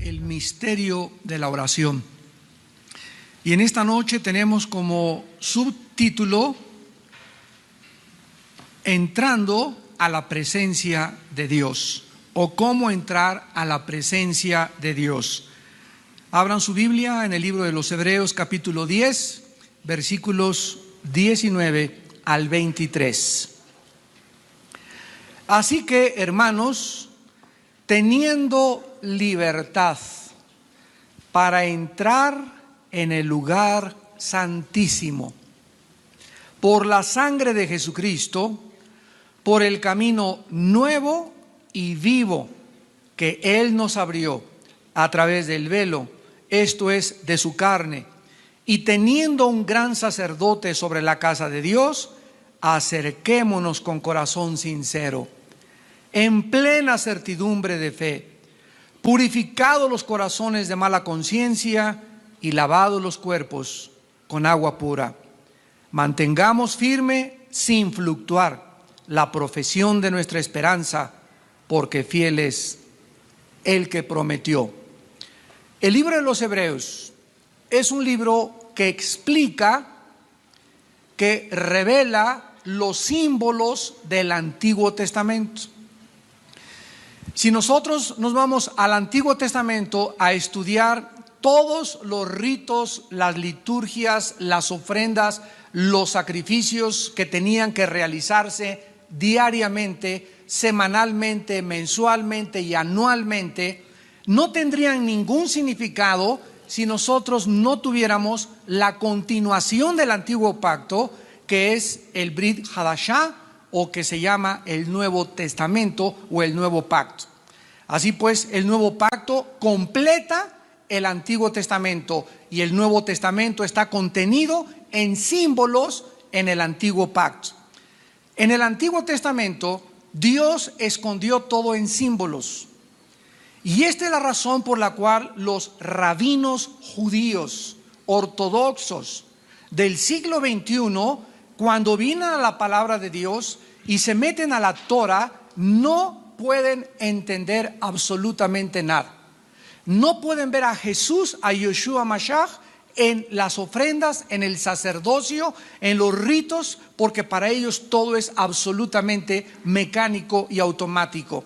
el misterio de la oración. Y en esta noche tenemos como subtítulo Entrando a la presencia de Dios, o cómo entrar a la presencia de Dios. Abran su Biblia en el libro de los Hebreos capítulo 10, versículos 19 al 23. Así que, hermanos, teniendo libertad para entrar en el lugar santísimo por la sangre de Jesucristo, por el camino nuevo y vivo que Él nos abrió a través del velo, esto es, de su carne, y teniendo un gran sacerdote sobre la casa de Dios, acerquémonos con corazón sincero, en plena certidumbre de fe, purificados los corazones de mala conciencia y lavados los cuerpos con agua pura. Mantengamos firme sin fluctuar la profesión de nuestra esperanza, porque fiel es el que prometió. El libro de los Hebreos es un libro que explica, que revela los símbolos del Antiguo Testamento. Si nosotros nos vamos al Antiguo Testamento a estudiar todos los ritos, las liturgias, las ofrendas, los sacrificios que tenían que realizarse diariamente, semanalmente, mensualmente y anualmente, no tendrían ningún significado si nosotros no tuviéramos la continuación del antiguo pacto, que es el Brit Hadashah, o que se llama el Nuevo Testamento o el Nuevo Pacto. Así pues, el Nuevo Pacto completa el Antiguo Testamento y el Nuevo Testamento está contenido en símbolos en el Antiguo Pacto. En el Antiguo Testamento, Dios escondió todo en símbolos. Y esta es la razón por la cual los rabinos judíos ortodoxos del siglo XXI, cuando vienen a la palabra de Dios y se meten a la Torah, no pueden entender absolutamente nada. No pueden ver a Jesús, a Yeshua Mashiach, en las ofrendas, en el sacerdocio, en los ritos, porque para ellos todo es absolutamente mecánico y automático.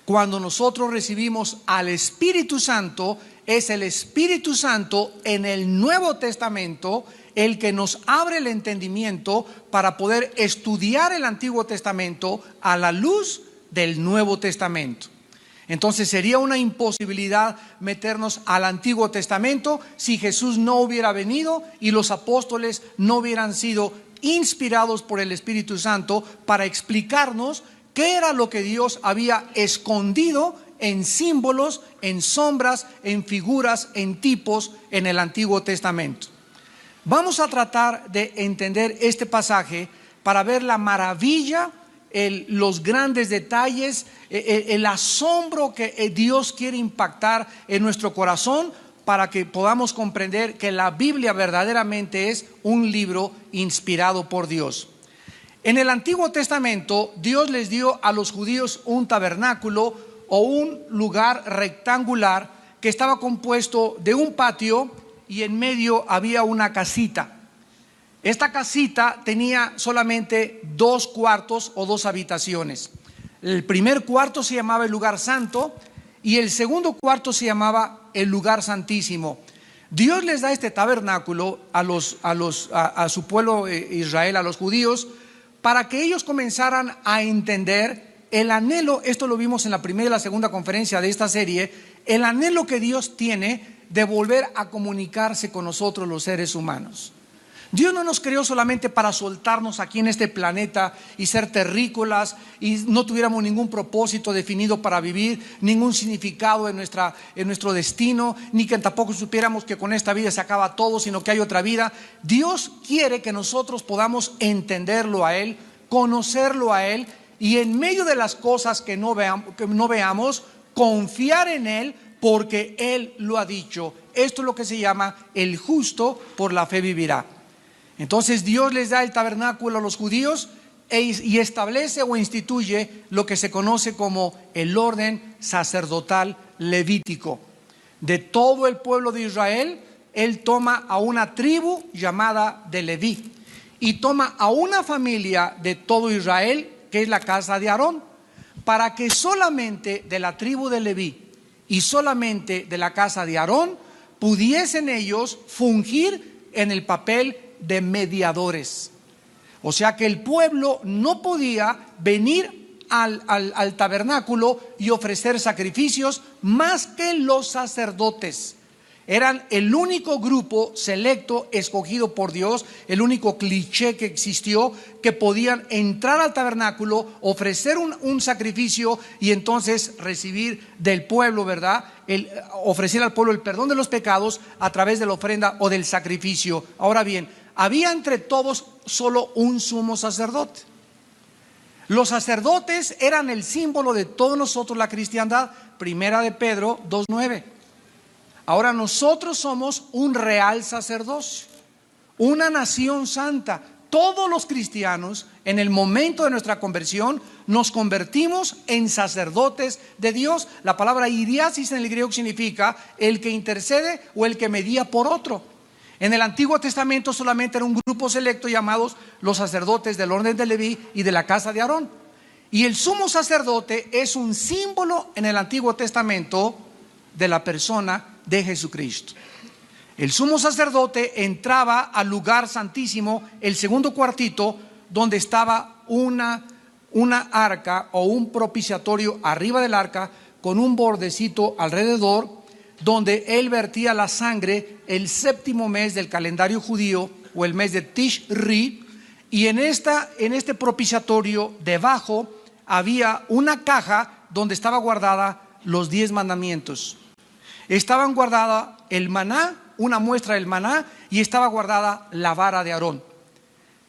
Cuando nosotros recibimos al Espíritu Santo, es el Espíritu Santo en el Nuevo Testamento el que nos abre el entendimiento para poder estudiar el Antiguo Testamento a la luz del Nuevo Testamento. Entonces sería una imposibilidad meternos al Antiguo Testamento si Jesús no hubiera venido y los apóstoles no hubieran sido inspirados por el Espíritu Santo para explicarnos qué era lo que Dios había escondido en símbolos, en sombras, en figuras, en tipos en el Antiguo Testamento. Vamos a tratar de entender este pasaje para ver la maravilla, los grandes detalles, el asombro que Dios quiere impactar en nuestro corazón para que podamos comprender que la Biblia verdaderamente es un libro inspirado por Dios. En el Antiguo Testamento, Dios les dio a los judíos un tabernáculo o un lugar rectangular que estaba compuesto de un patio y en medio había una casita. Esta casita tenía solamente 2 cuartos o 2 habitaciones. El primer cuarto se llamaba el lugar santo y el segundo cuarto se llamaba el lugar santísimo. Dios les da este tabernáculo a su pueblo Israel, a los judíos, para que ellos comenzaran a entender el anhelo. Esto lo vimos en la primera y la segunda conferencia de esta serie, el anhelo que Dios tiene de volver a comunicarse con nosotros los seres humanos. Dios no nos creó solamente para soltarnos aquí en este planeta y ser terrícolas y no tuviéramos ningún propósito definido para vivir, ningún significado en nuestro destino, ni que tampoco supiéramos que con esta vida se acaba todo, sino que hay otra vida. Dios quiere que nosotros podamos entenderlo a Él, conocerlo a Él y en medio de las cosas que no veamos, confiar en Él porque Él lo ha dicho. Esto es lo que se llama el justo por la fe vivirá. Entonces Dios les da el tabernáculo a los judíos y establece o instituye lo que se conoce como el orden sacerdotal levítico. de todo el pueblo de Israel, Él toma a una tribu llamada de Leví y toma a una familia de todo Israel, que es la casa de Aarón, para que solamente de la tribu de Leví y solamente de la casa de Aarón pudiesen ellos fungir en el papel de mediadores. O sea que el pueblo no podía venir al tabernáculo y ofrecer sacrificios más que los sacerdotes. Eran el único grupo selecto, escogido por Dios, el único cliché que existió, que podían entrar al tabernáculo, ofrecer un sacrificio y entonces recibir del pueblo, ¿verdad? Ofrecer al pueblo el perdón de los pecados a través de la ofrenda o del sacrificio. Ahora bien, había entre todos solo un sumo sacerdote. Los sacerdotes eran el símbolo de todos nosotros, la cristiandad. Primera de Pedro 2:9. Ahora nosotros somos un real sacerdocio, una nación santa. Todos los cristianos, en el momento de nuestra conversión, nos convertimos en sacerdotes de Dios. La palabra iriasis en el griego significa el que intercede o el que medía por otro. En el Antiguo Testamento solamente era un grupo selecto llamados los sacerdotes del orden de Leví y de la casa de Aarón. Y el sumo sacerdote es un símbolo en el Antiguo Testamento de la persona de Jesucristo. El sumo sacerdote entraba al lugar santísimo, el segundo cuartito, donde estaba una arca o un propiciatorio arriba del arca con un bordecito alrededor, donde él vertía la sangre el séptimo mes del calendario judío o el mes de Tishri. Y en este propiciatorio debajo había una caja donde estaba guardada los 10 mandamientos. Estaban guardada el maná, una muestra del maná, y estaba guardada la vara de Aarón.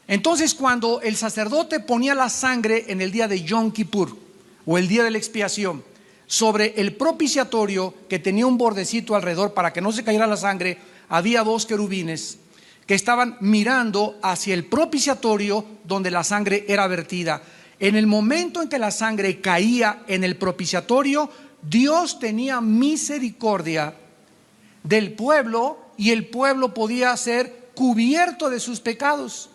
Entonces, cuando el sacerdote ponía la sangre en el día de Yom Kippur o el día de la expiación sobre el propiciatorio, que tenía un bordecito alrededor para que no se cayera la sangre, había 2 querubines que estaban mirando hacia el propiciatorio donde la sangre era vertida. En el momento en que la sangre caía en el propiciatorio, Dios tenía misericordia del pueblo y el pueblo podía ser cubierto de sus pecados.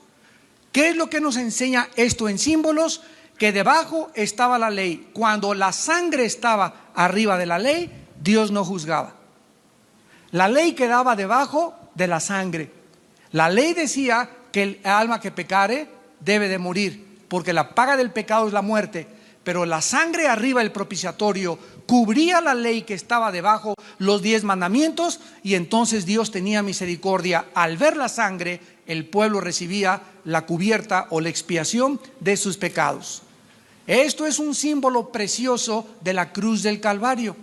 ¿Qué es lo que nos enseña esto en símbolos? Que debajo estaba la ley. Cuando la sangre estaba arriba de la ley, Dios no juzgaba. La ley quedaba debajo de la sangre. La ley decía que el alma que pecare debe de morir, porque la paga del pecado es la muerte. Pero la sangre arriba del propiciatorio cubría la ley que estaba debajo, los 10 mandamientos, y entonces Dios tenía misericordia. Al ver la sangre, el pueblo recibía la cubierta o la expiación de sus pecados. Esto es un símbolo precioso de la cruz del Calvario.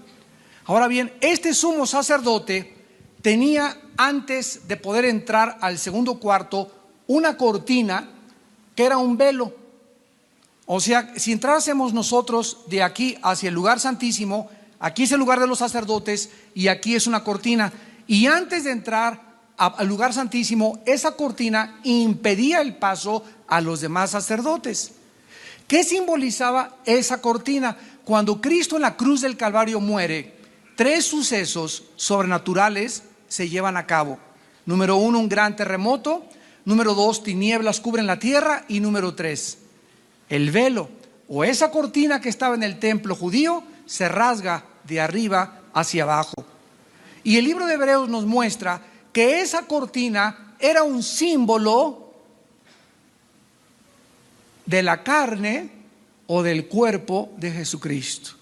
Ahora bien, este sumo sacerdote tenía, antes de poder entrar al segundo cuarto, una cortina que era un velo. O sea, si entrásemos nosotros de aquí hacia el lugar santísimo, aquí es el lugar de los sacerdotes y aquí es una cortina. Y antes de entrar al lugar santísimo, esa cortina impedía el paso a los demás sacerdotes. ¿Qué simbolizaba esa cortina? Cuando Cristo en la cruz del Calvario muere, 3 sucesos sobrenaturales se llevan a cabo. Número 1, un gran terremoto. Número 2, tinieblas cubren la tierra. Y número 3, el velo o esa cortina que estaba en el templo judío se rasga de arriba hacia abajo. Y el libro de Hebreos nos muestra que esa cortina era un símbolo de la carne o del cuerpo de Jesucristo.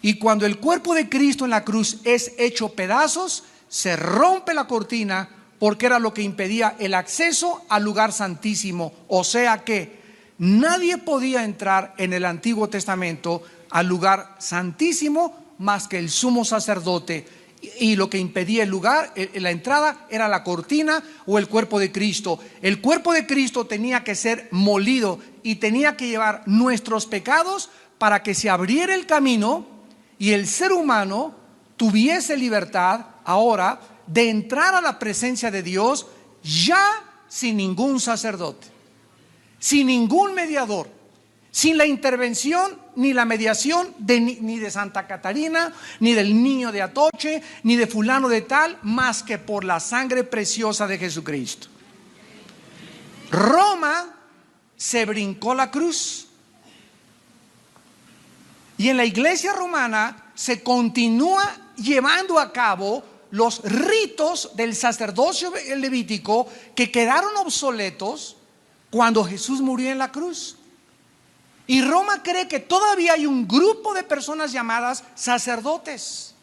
Y cuando el cuerpo de Cristo en la cruz es hecho pedazos, se rompe la cortina, porque era lo que impedía el acceso al lugar santísimo. O sea que nadie podía entrar en el Antiguo Testamento al lugar santísimo más que el sumo sacerdote. Y lo que impedía el lugar, la entrada, era la cortina o el cuerpo de Cristo. El cuerpo de Cristo tenía que ser molido y tenía que llevar nuestros pecados para que se abriera el camino y el ser humano tuviese libertad ahora de entrar a la presencia de Dios, ya sin ningún sacerdote, sin ningún mediador. sin la intervención ni la mediación ni de Santa Catarina, ni del niño de Atoche, ni de fulano de tal, más que por la sangre preciosa de Jesucristo. Roma se brincó la cruz. Y en la iglesia romana se continúa llevando a cabo los ritos del sacerdocio levítico que quedaron obsoletos cuando Jesús murió en la cruz. Y Roma cree que todavía hay un grupo de personas llamadas sacerdotes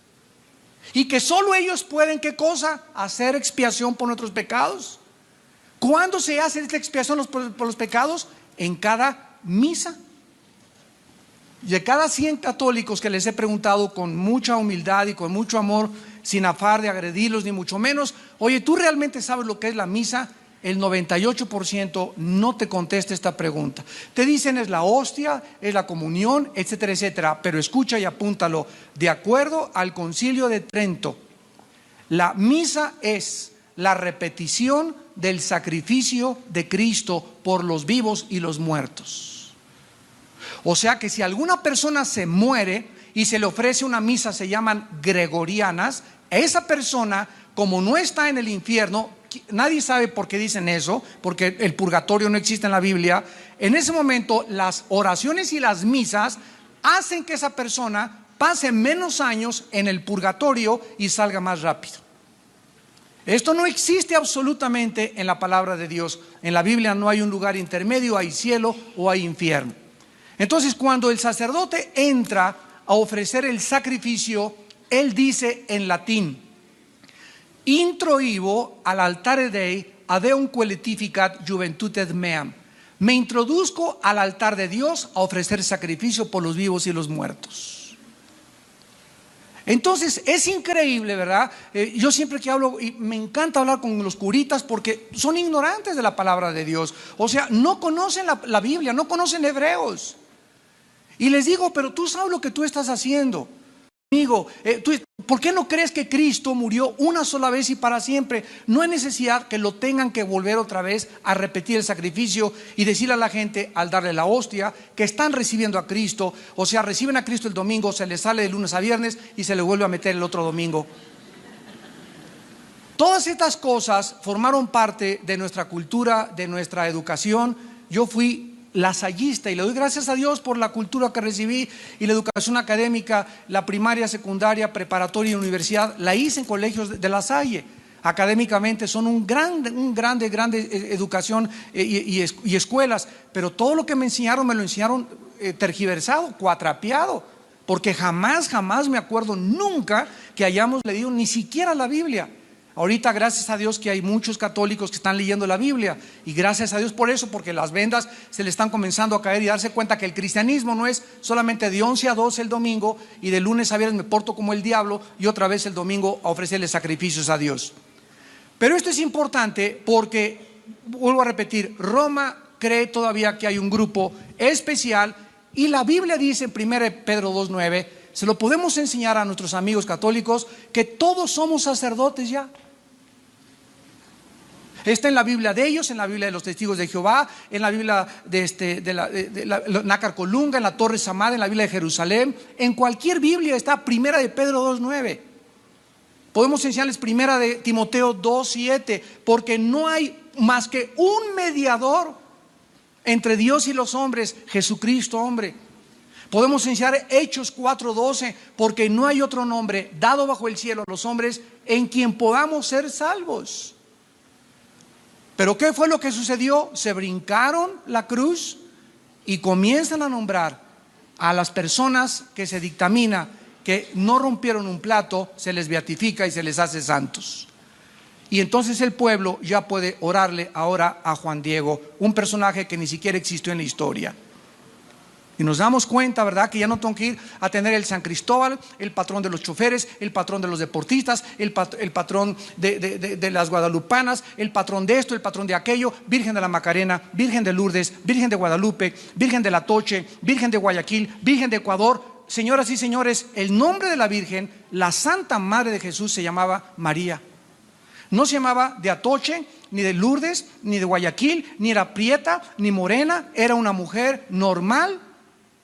y que solo ellos pueden, ¿qué cosa? Hacer expiación por nuestros pecados. ¿Cuándo se hace esta expiación por los pecados? En cada misa. De cada 100 católicos que les he preguntado con mucha humildad y con mucho amor, sin afán de agredirlos ni mucho menos, oye, ¿tú realmente sabes lo que es la misa? El 98% no te contesta esta pregunta. Te dicen es la hostia, es la comunión, etcétera, etcétera. Pero escucha y apúntalo. De acuerdo al Concilio de Trento, la misa es la repetición del sacrificio de Cristo por los vivos y los muertos. O sea que si alguna persona se muere y se le ofrece una misa, se llaman gregorianas, esa persona, como no está en el infierno, nadie sabe por qué dicen eso, porque el purgatorio no existe en la Biblia. En ese momento las oraciones y las misas hacen que esa persona pase menos años en el purgatorio y salga más rápido. Esto no existe absolutamente en la palabra de Dios. En la Biblia no hay un lugar intermedio, hay cielo o hay infierno. Entonces, cuando el sacerdote entra a ofrecer el sacrificio, él dice en latín: introibo al altare Dei adeum qualificat juventutem meam. Me introduzco al altar de Dios a ofrecer sacrificio por los vivos y los muertos. Entonces es increíble, ¿verdad? Yo siempre que hablo, y me encanta hablar con los curitas porque son ignorantes de la palabra de Dios. O sea, no conocen la Biblia, no conocen Hebreos. Y les digo, pero tú sabes lo que tú estás haciendo. Amigo, ¿por qué no crees que Cristo murió una sola vez y para siempre? No hay necesidad que lo tengan que volver otra vez a repetir el sacrificio y decirle a la gente al darle la hostia que están recibiendo a Cristo. O sea, reciben a Cristo el domingo, se les sale de lunes a viernes y se le vuelve a meter el otro domingo. Todas estas cosas formaron parte de nuestra cultura, de nuestra educación. Yo fui lasallista y le doy gracias a Dios por la cultura que recibí y la educación académica, la primaria, secundaria, preparatoria y universidad, la hice en colegios de La Salle. Académicamente son un grande educación y escuelas, pero todo lo que me lo enseñaron tergiversado, cuatrapeado, porque jamás me acuerdo nunca que hayamos leído ni siquiera la Biblia. Ahorita gracias a Dios que hay muchos católicos que están leyendo la Biblia, y gracias a Dios por eso, porque las vendas se le están comenzando a caer y darse cuenta que el cristianismo no es solamente de 11 a 12 el domingo y de lunes a viernes me porto como el diablo y otra vez el domingo a ofrecerle sacrificios a Dios. Pero esto es importante porque, vuelvo a repetir, Roma cree todavía que hay un grupo especial y la Biblia dice en 1 Pedro 2:9, se lo podemos enseñar a nuestros amigos católicos, que todos somos sacerdotes ya. Está en la Biblia de ellos, en la Biblia de los testigos de Jehová, en la Biblia de la Nácar Colunga, en la Torre Samad, en la Biblia de Jerusalén. En cualquier Biblia está 1 de Pedro 2:9. Podemos enseñarles 1 de Timoteo 2:7, porque no hay más que un mediador entre Dios y los hombres, Jesucristo hombre. Podemos enseñar Hechos 4:12, porque no hay otro nombre dado bajo el cielo a los hombres en quien podamos ser salvos. Pero ¿qué fue lo que sucedió? Se brincaron la cruz y comienzan a nombrar a las personas que se dictamina que no rompieron un plato, se les beatifica y se les hace santos. Y entonces el pueblo ya puede orarle ahora a Juan Diego, un personaje que ni siquiera existió en la historia. Y nos damos cuenta, ¿verdad?, que ya no tengo que ir a tener el San Cristóbal, el patrón de los choferes, el patrón de los deportistas, el patrón de las guadalupanas, el patrón de esto, el patrón de aquello, Virgen de la Macarena, Virgen de Lourdes, Virgen de Guadalupe, Virgen de la Toche, Virgen de Guayaquil, Virgen de Ecuador. Señoras y señores, el nombre de la Virgen, la Santa Madre de Jesús, se llamaba María. No se llamaba de Atoche, ni de Lourdes, ni de Guayaquil, ni era prieta, ni morena. Era una mujer normal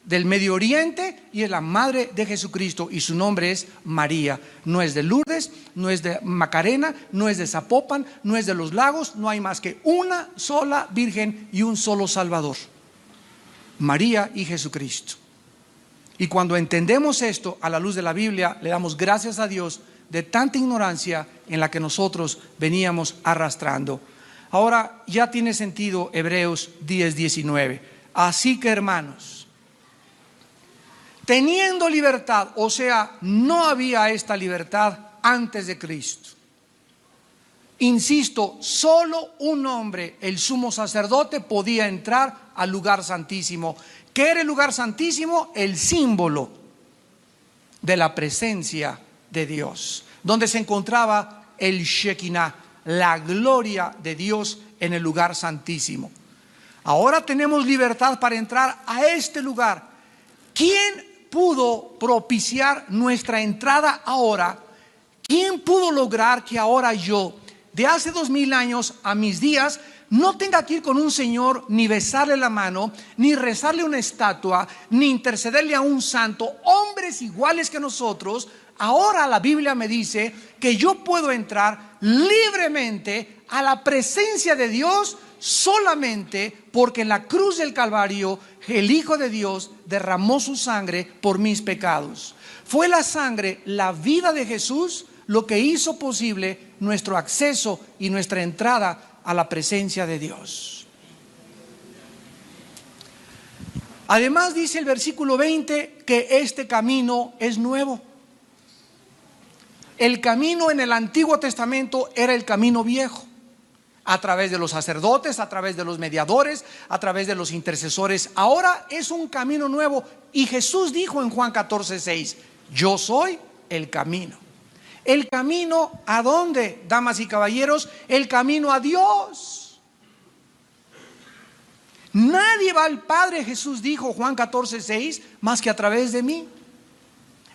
del Medio Oriente y es la madre de Jesucristo, y su nombre es María. No es de Lourdes, no es de Macarena, no es de Zapopan, no es de Los Lagos. No hay más que una sola Virgen y un solo Salvador: María y Jesucristo. Y cuando entendemos esto a la luz de la Biblia, le damos gracias a Dios de tanta ignorancia en la que nosotros veníamos arrastrando. Ahora ya tiene sentido Hebreos 10:19. Así que, hermanos, teniendo libertad, o sea, no había esta libertad antes de Cristo. Insisto, solo un hombre, el sumo sacerdote, podía entrar al lugar santísimo. ¿Qué era el lugar santísimo? El símbolo de la presencia de Dios, donde se encontraba el Shekinah, la gloria de Dios en el lugar santísimo. Ahora tenemos libertad para entrar a este lugar. ¿Quién pudo propiciar nuestra entrada ahora? ¿Quién pudo lograr que ahora yo, de hace 2000 años a mis días, no tenga que ir con un señor, ni besarle la mano, ni rezarle una estatua, ni intercederle a un santo, hombres iguales que nosotros? Ahora la Biblia me dice que yo puedo entrar libremente a la presencia de Dios solamente porque en la cruz del Calvario el Hijo de Dios derramó su sangre por mis pecados. Fue la sangre, la vida de Jesús, lo que hizo posible nuestro acceso y nuestra entrada a la presencia de Dios. Además dice el versículo 20 que este camino es nuevo. El camino en el Antiguo Testamento era el camino viejo, a través de los sacerdotes, a través de los mediadores, a través de los intercesores. Ahora es un camino nuevo, y Jesús dijo en Juan 14:6: yo soy el camino. ¿El camino a dónde, damas y caballeros? El camino a Dios. Nadie va al Padre, Jesús dijo, Juan 14:6, más que a través de mí.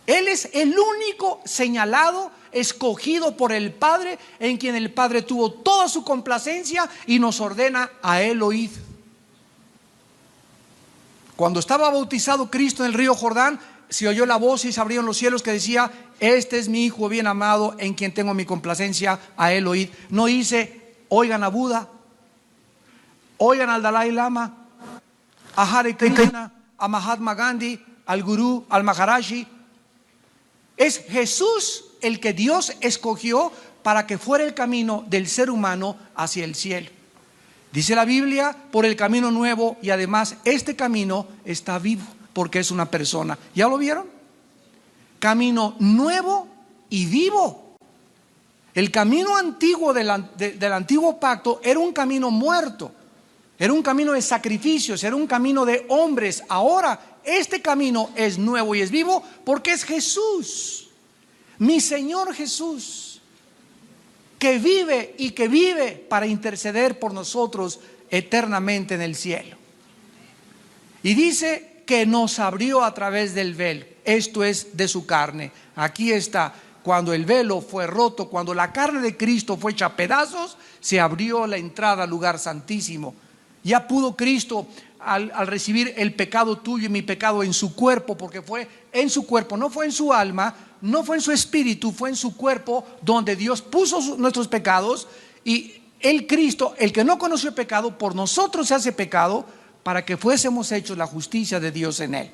Él es el único señalado, escogido por el Padre, en quien el Padre tuvo toda su complacencia y nos ordena: a Él oíd. Cuando estaba bautizado Cristo en el río Jordán, se oyó la voz y se abrieron los cielos que decía: este es mi Hijo bien amado, en quien tengo mi complacencia, a Él oíd. No dice: oigan a Buda, oigan al Dalai Lama, a Hare Krishna, a Mahatma Gandhi, al Gurú, al Maharaji. Es Jesús el que Dios escogió para que fuera el camino del ser humano hacia el cielo. Dice la Biblia: por el camino nuevo, y además este camino está vivo porque es una persona. ¿Ya lo vieron? Camino nuevo y vivo. El camino antiguo del antiguo pacto era un camino muerto, era un camino de sacrificios, era un camino de hombres. Ahora este camino es nuevo y es vivo porque es Jesús, mi Señor Jesús, que vive y que vive para interceder por nosotros eternamente en el cielo. Y dice que nos abrió a través del velo, esto es, de su carne. Aquí está: cuando el velo fue roto, cuando la carne de Cristo fue hecha a pedazos, se abrió la entrada al lugar santísimo. Ya pudo Cristo, al recibir el pecado tuyo y mi pecado en su cuerpo, porque fue en su cuerpo, no fue en su alma, no fue en su espíritu, fue en su cuerpo donde Dios puso nuestros pecados. Y el Cristo, el que no conoció pecado, por nosotros se hace pecado, para que fuésemos hechos la justicia de Dios en Él.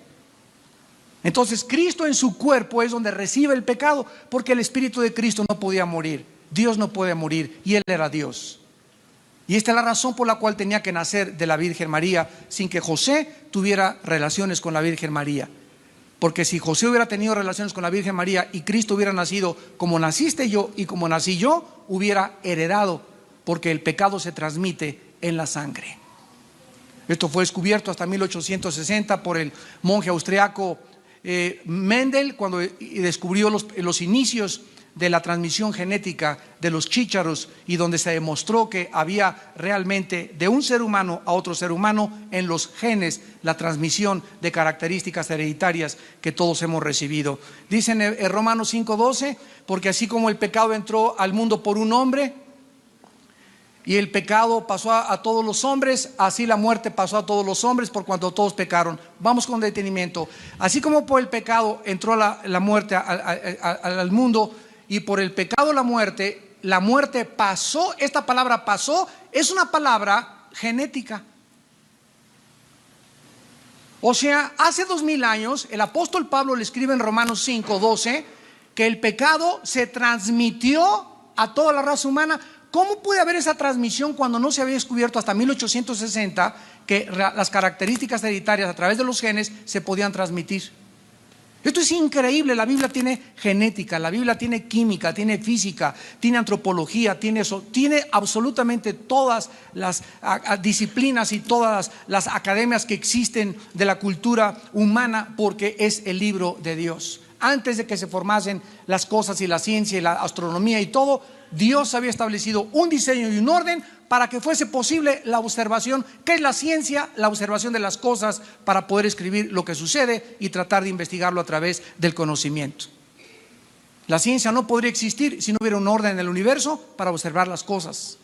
Entonces Cristo en su cuerpo es donde recibe el pecado, porque el Espíritu de Cristo no podía morir. Dios no puede morir, y Él era Dios. Y esta es la razón por la cual tenía que nacer de la Virgen María, sin que José tuviera relaciones con la Virgen María. Porque si José hubiera tenido relaciones con la Virgen María y Cristo hubiera nacido como naciste yo y como nací yo, hubiera heredado, porque el pecado se transmite en la sangre. Esto fue descubierto hasta 1860 por el monje austriaco Mendel, cuando descubrió los inicios de la transmisión genética de los chícharos, y donde se demostró que había realmente de un ser humano a otro ser humano en los genes la transmisión de características hereditarias que todos hemos recibido. Dicen en Romanos 5:12: porque así como el pecado entró al mundo por un hombre, Y el pecado pasó a todos los hombres, así la muerte pasó a todos los hombres por cuanto todos pecaron. Vamos con detenimiento. Así como por el pecado entró la muerte al mundo, y por el pecado la muerte pasó. Esta palabra pasó es una palabra genética. O sea, hace 2000 años el apóstol Pablo le escribe en Romanos 5:12 que el pecado se transmitió a toda la raza humana. ¿Cómo puede haber esa transmisión cuando no se había descubierto hasta 1860 que las características hereditarias a través de los genes se podían transmitir? Esto es increíble. La Biblia tiene genética, la Biblia tiene química, tiene física, tiene antropología, tiene absolutamente todas las disciplinas y todas las academias que existen de la cultura humana, porque es el libro de Dios. Antes de que se formasen las cosas y la ciencia y la astronomía y todo, Dios había establecido un diseño y un orden para que fuese posible la observación. ¿Qué es la ciencia? La observación de las cosas para poder escribir lo que sucede y tratar de investigarlo a través del conocimiento. La ciencia no podría existir si no hubiera un orden en el universo para observar las cosas.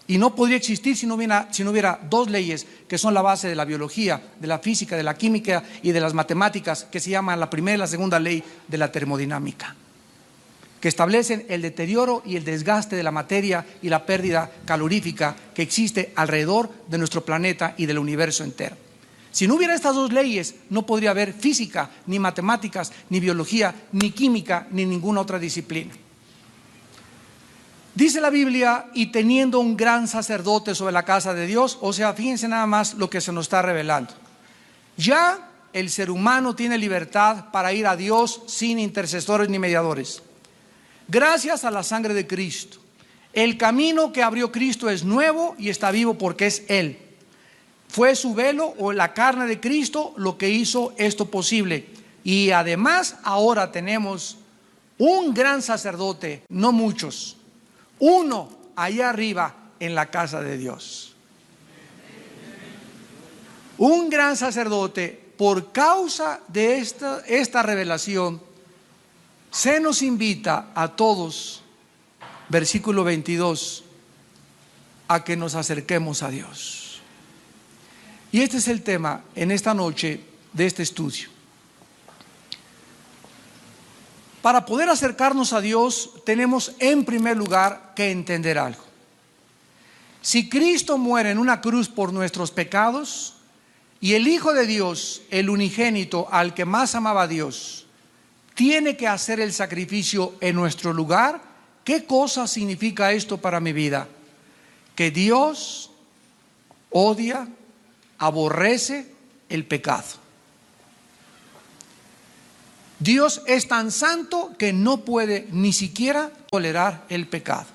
Y no podría existir si no hubiera dos leyes que son la base de la biología, de la física, de la química y de las matemáticas, que se llaman la primera y la segunda ley de la termodinámica, que establecen el deterioro y el desgaste de la materia y la pérdida calorífica que existe alrededor de nuestro planeta y del universo entero. Si no hubiera estas dos leyes, no podría haber física, ni matemáticas, ni biología, ni química, ni ninguna otra disciplina. Dice la Biblia, y teniendo un gran sacerdote sobre la casa de Dios. O sea, fíjense nada más lo que se nos está revelando. Ya el ser humano tiene libertad para ir a Dios sin intercesores ni mediadores, gracias a la sangre de Cristo. El camino que abrió Cristo es nuevo y está vivo porque es Él. Fue su velo o la carne de Cristo lo que hizo esto posible. Y además ahora tenemos un gran sacerdote, no muchos, uno allá arriba en la casa de Dios. Un gran sacerdote. Por causa de esta revelación, se nos invita a todos, versículo 22, a que nos acerquemos a Dios. Y este es el tema en esta noche de este estudio. Para poder acercarnos a Dios, tenemos en primer lugar que entender algo. Si Cristo muere en una cruz por nuestros pecados, y el Hijo de Dios, el unigénito, al que más amaba a Dios, tiene que hacer el sacrificio en nuestro lugar, ¿qué cosa significa esto para mi vida? Que Dios odia, aborrece el pecado. Dios es tan santo que no puede ni siquiera tolerar el pecado.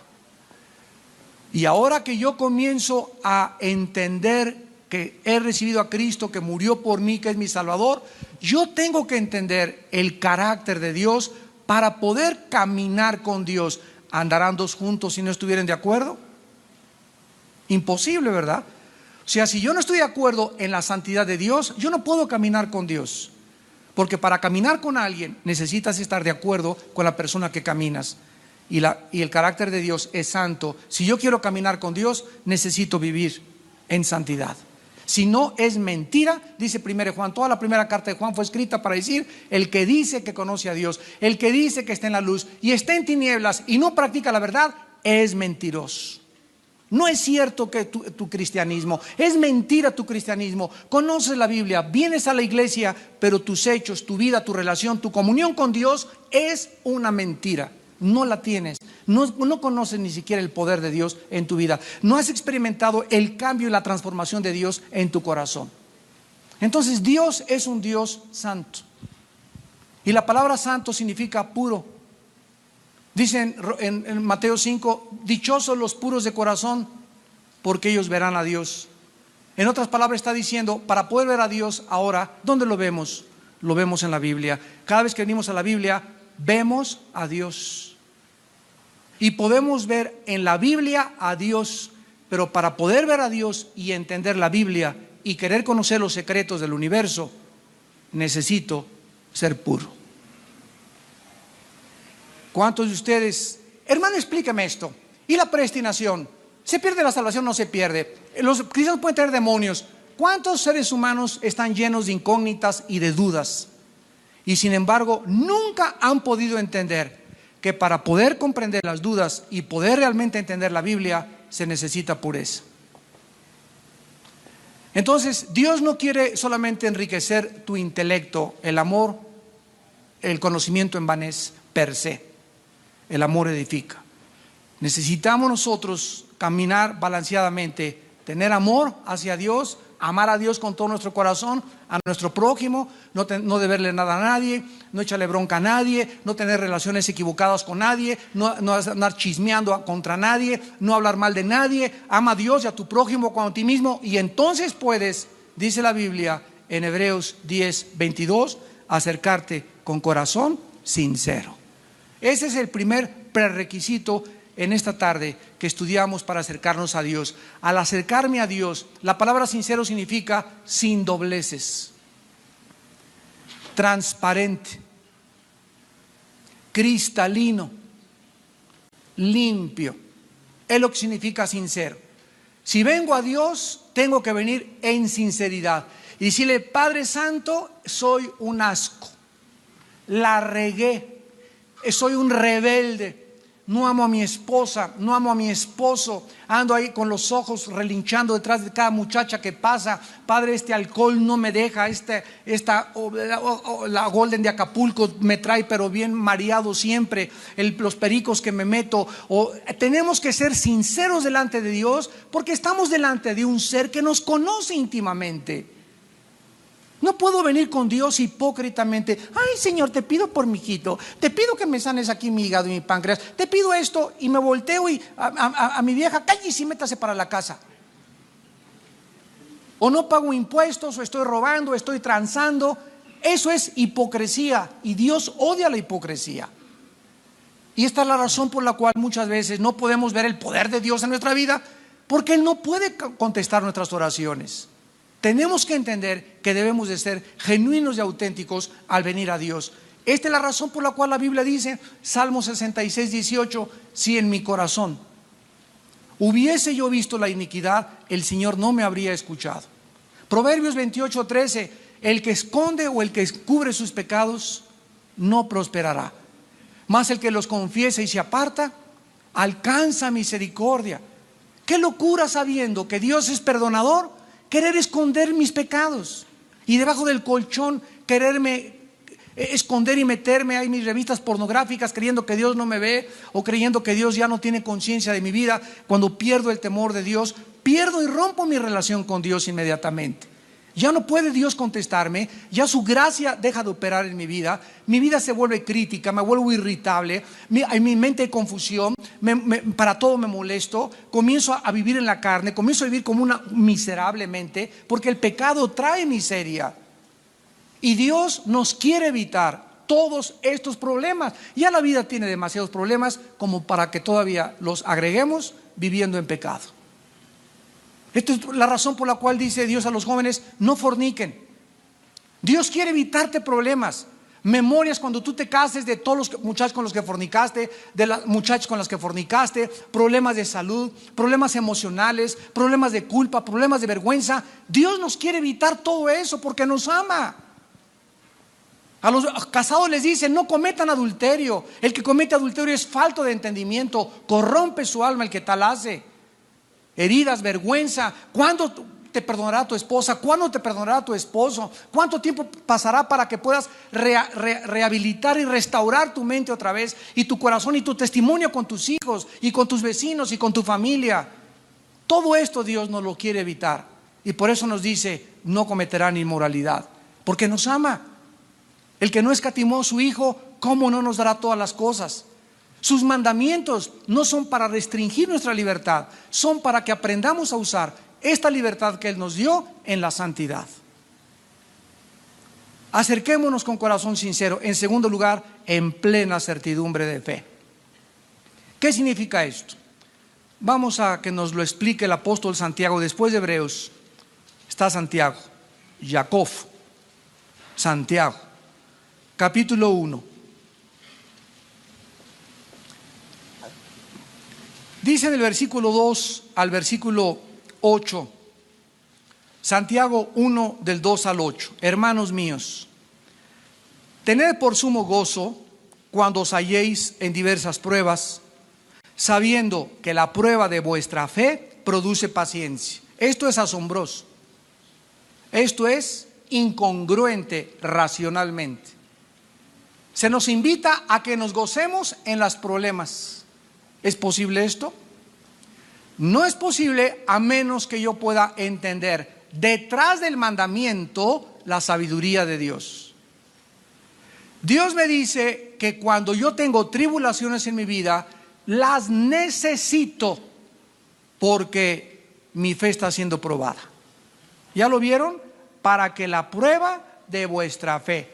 Y ahora que yo comienzo a entender que he recibido a Cristo, que murió por mí, que es mi Salvador, yo tengo que entender el carácter de Dios para poder caminar con Dios. ¿Andarán dos juntos si no estuvieran de acuerdo? Imposible, ¿verdad? O sea, si yo no estoy de acuerdo en la santidad de Dios, yo no puedo caminar con Dios. Porque para caminar con alguien necesitas estar de acuerdo con la persona que caminas. Y el carácter de Dios es santo. Si yo quiero caminar con Dios, necesito vivir en santidad. Si no, es mentira. Dice 1 Juan, toda la primera carta de Juan fue escrita para decir: el que dice que conoce a Dios, el que dice que está en la luz y está en tinieblas y no practica la verdad, es mentiroso. No es cierto que tu cristianismo, es mentira tu cristianismo. Conoces la Biblia, vienes a la iglesia, pero tus hechos, tu vida, tu relación, tu comunión con Dios es una mentira. No la tienes, no conoces ni siquiera el poder de Dios en tu vida. No has experimentado el cambio y la transformación de Dios en tu corazón. Entonces Dios es un Dios santo. Y la palabra santo significa puro. Dicen en Mateo 5, dichosos los puros de corazón, porque ellos verán a Dios. En otras palabras está diciendo, para poder ver a Dios ahora, ¿dónde lo vemos? Lo vemos en la Biblia. Cada vez que venimos a la Biblia, vemos a Dios. Y podemos ver en la Biblia a Dios, pero para poder ver a Dios y entender la Biblia y querer conocer los secretos del universo, necesito ser puro. ¿Cuántos de ustedes, hermano, explíqueme esto? ¿Y la predestinación? ¿Se pierde la salvación? No se pierde. Los cristianos pueden tener demonios. ¿Cuántos seres humanos están llenos de incógnitas y de dudas? Y sin embargo, nunca han podido entender que para poder comprender las dudas y poder realmente entender la Biblia, se necesita pureza. Entonces, Dios no quiere solamente enriquecer tu intelecto. El amor, el conocimiento envanece per se. El amor edifica. Necesitamos nosotros caminar balanceadamente, tener amor hacia Dios, amar a Dios con todo nuestro corazón, a nuestro prójimo, no deberle nada a nadie, no echarle bronca a nadie, no tener relaciones equivocadas con nadie, no andar chismeando contra nadie, no hablar mal de nadie. Ama a Dios y a tu prójimo como a ti mismo, y entonces puedes, dice la Biblia en Hebreos 10:22, acercarte con corazón sincero. Ese es el primer prerequisito en esta tarde que estudiamos para acercarnos a Dios. Al acercarme a Dios, la palabra sincero significa sin dobleces, transparente, cristalino, limpio. Es lo que significa sincero. Si vengo a Dios, tengo que venir en sinceridad y decirle: Padre Santo, soy un asco, la regué, soy un rebelde, no amo a mi esposa, no amo a mi esposo, ando ahí con los ojos relinchando detrás de cada muchacha que pasa. Padre, este alcohol no me deja, la Golden de Acapulco me trae pero bien mareado siempre, los pericos que me meto. Tenemos que ser sinceros delante de Dios, porque estamos delante de un ser que nos conoce íntimamente. No puedo venir con Dios hipócritamente: ay, Señor, te pido por mi hijito, te pido que me sanes aquí mi hígado y mi páncreas, te pido esto, y me volteo y a mi vieja: cállese y métase para la casa. O no pago impuestos, o estoy robando, o estoy transando. Eso es hipocresía, y Dios odia la hipocresía. Y esta es la razón por la cual muchas veces no podemos ver el poder de Dios en nuestra vida, porque Él no puede contestar nuestras oraciones. Tenemos que entender que debemos de ser genuinos y auténticos al venir a Dios. Esta es la razón por la cual la Biblia dice, Salmo 66:18: si en mi corazón hubiese yo visto la iniquidad, el Señor no me habría escuchado. Proverbios 28:13: el que esconde o el que cubre sus pecados no prosperará, mas el que los confiesa y se aparta alcanza misericordia. Qué locura, sabiendo que Dios es perdonador, querer esconder mis pecados, y debajo del colchón quererme esconder y meterme ahí mis revistas pornográficas, creyendo que Dios no me ve, o creyendo que Dios ya no tiene conciencia de mi vida. Cuando pierdo el temor de Dios, pierdo y rompo mi relación con Dios inmediatamente. Ya no puede Dios contestarme, ya su gracia deja de operar en mi vida se vuelve crítica, me vuelvo irritable, en mi mente hay confusión, para todo me molesto, comienzo a vivir en la carne, comienzo a vivir como miserablemente, porque el pecado trae miseria. Y Dios nos quiere evitar todos estos problemas. Ya la vida tiene demasiados problemas como para que todavía los agreguemos viviendo en pecado. Esta es la razón por la cual dice Dios a los jóvenes: no forniquen. Dios quiere evitarte problemas, memorias cuando tú te cases de todos los muchachos con los que fornicaste, de las muchachas con las que fornicaste, problemas de salud, problemas emocionales, problemas de culpa, problemas de vergüenza. Dios nos quiere evitar todo eso porque nos ama. A los casados les dice: no cometan adulterio. El que comete adulterio es falto de entendimiento, corrompe su alma el que tal hace. Heridas, vergüenza. ¿Cuándo te perdonará tu esposa? ¿Cuándo te perdonará tu esposo? ¿Cuánto tiempo pasará para que puedas rehabilitar y restaurar tu mente otra vez, y tu corazón y tu testimonio con tus hijos y con tus vecinos y con tu familia? Todo esto Dios nos lo quiere evitar, y por eso nos dice: no cometerán inmoralidad, porque nos ama. El que no escatimó a su Hijo, ¿cómo no nos dará todas las cosas? Sus mandamientos no son para restringir nuestra libertad, son para que aprendamos a usar esta libertad que Él nos dio en la santidad. Acerquémonos con corazón sincero. En segundo lugar, en plena certidumbre de fe. ¿Qué significa esto? Vamos a que nos lo explique el apóstol Santiago. Después de Hebreos está Santiago, Jacob, Santiago, capítulo 1. Dice en el versículo 2 al versículo 8, Santiago 1 del 2 al 8, hermanos míos, tened por sumo gozo cuando os halléis en diversas pruebas, sabiendo que la prueba de vuestra fe produce paciencia. Esto es asombroso. Esto es incongruente racionalmente. Se nos invita a que nos gocemos en los problemas. ¿Es posible esto? No es posible a menos que yo pueda entender detrás del mandamiento la sabiduría de Dios. Dios me dice que cuando yo tengo tribulaciones en mi vida, las necesito porque mi fe está siendo probada. ¿Ya lo vieron? Para que la prueba de vuestra fe.